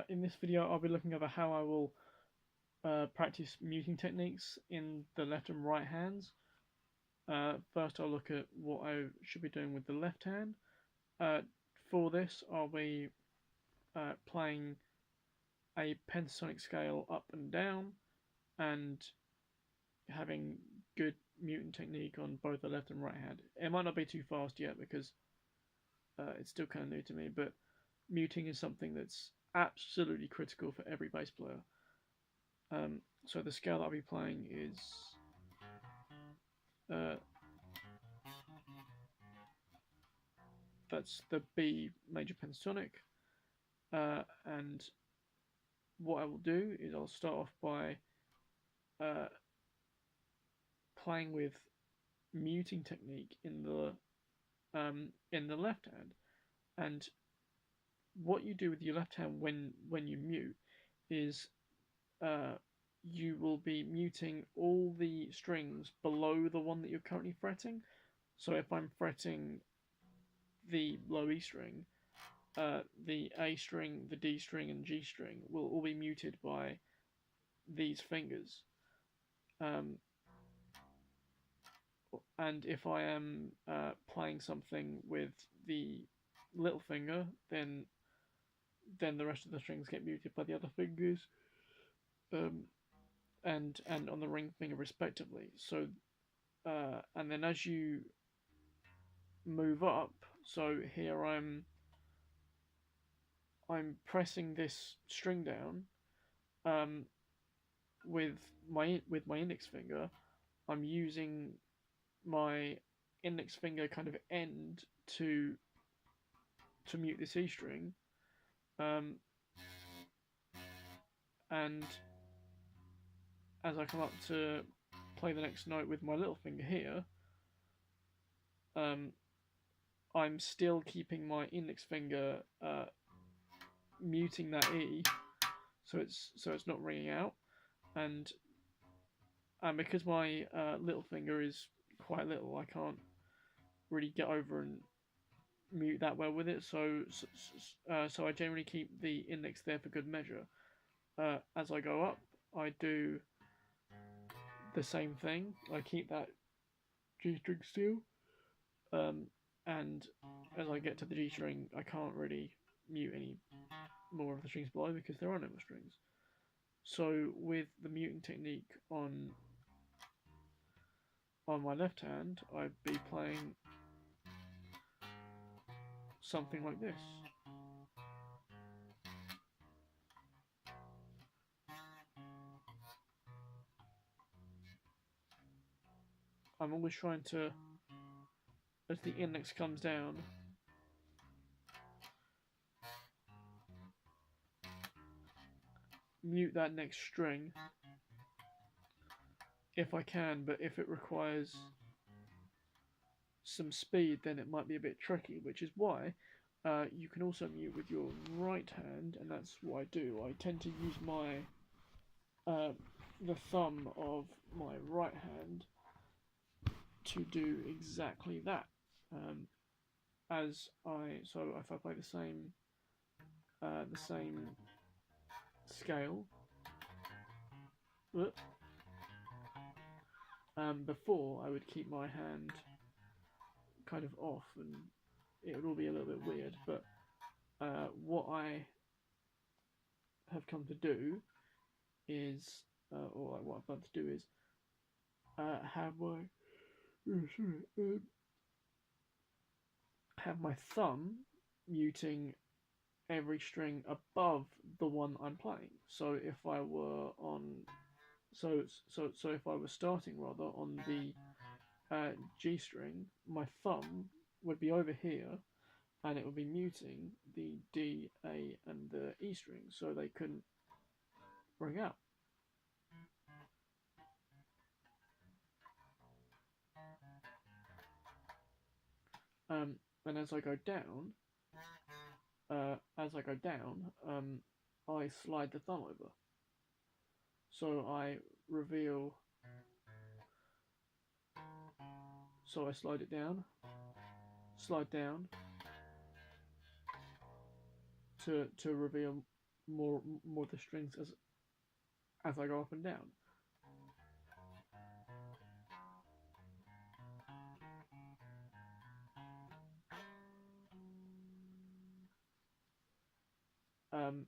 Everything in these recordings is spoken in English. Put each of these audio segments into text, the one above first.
In this video, I'll be looking over how I will practice muting techniques in the left and right hands. First, I'll look at what I should be doing with the left hand. For this, I'll be playing a pentatonic scale up and down, and having good muting technique on both the left and right hand. It might not be too fast yet because it's still kind of new to me, but muting is something that's absolutely critical for every bass player. So the scale that I'll be playing is that's the B major pentatonic, and what I will do is I'll start off by playing with muting technique in the left hand. And what you do with your left hand when you mute is you will be muting all the strings below the one that you're currently fretting. So if I'm fretting the low E string, the A string, the D string, and G string will all be muted by these fingers. And if I am playing something with the little finger, then the rest of the strings get muted by the other fingers, and on the ring finger respectively. So, and then as you move up, so here I'm pressing this string down, with my index finger. I'm using my index finger kind of end to mute this E string, and as I come up to play the next note with my little finger here, I'm still keeping my index finger muting that E, so it's not ringing out, and because my little finger is quite little, I can't really get over and mute that well with it. So I generally keep the index there for good measure. As I go up, I do the same thing. I keep that G string still, and as I get to the G string, I can't really mute any more of the strings below because there are no more strings. So with the muting technique on my left hand, I'd be playing something like this. I'm always trying to, as the index comes down, mute that next string if I can, but if it requires some speed, then it might be a bit tricky, which is why you can also mute with your right hand, and that's what I do. I tend to use my the thumb of my right hand to do exactly that. So if I play the same scale, before I would keep my hand kind of off, and it would all be a little bit weird. But what I have come to do is, or what I've come to do is, have my thumb muting every string above the one I'm playing. So if I were on, so if I was starting rather on the G string, my thumb would be over here, and it would be muting the D, A, and the E string, so they couldn't ring out. And as I go down, I slide the thumb over. So I reveal. So I slide it down, slide down to reveal more of the strings as I go up and down.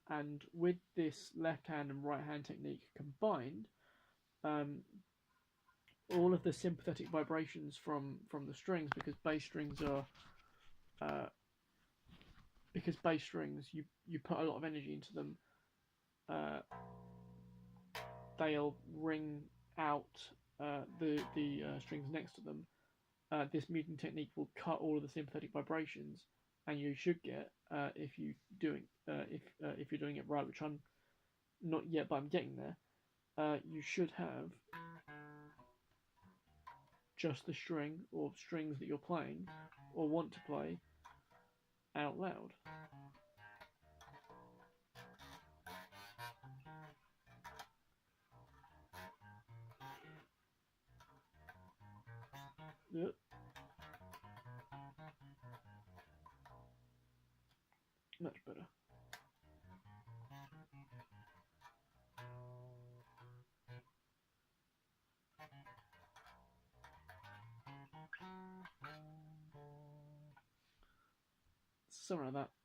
And with this left hand and right hand technique combined, all of the sympathetic vibrations from the strings, because bass strings you put a lot of energy into them, they'll ring out the strings next to them. This muting technique will cut all of the sympathetic vibrations, and you should get if you're doing it right, which I'm not yet, but I'm getting there. You should have just the string or strings that you're playing or want to play out loud. Yep. Much better. Something like that.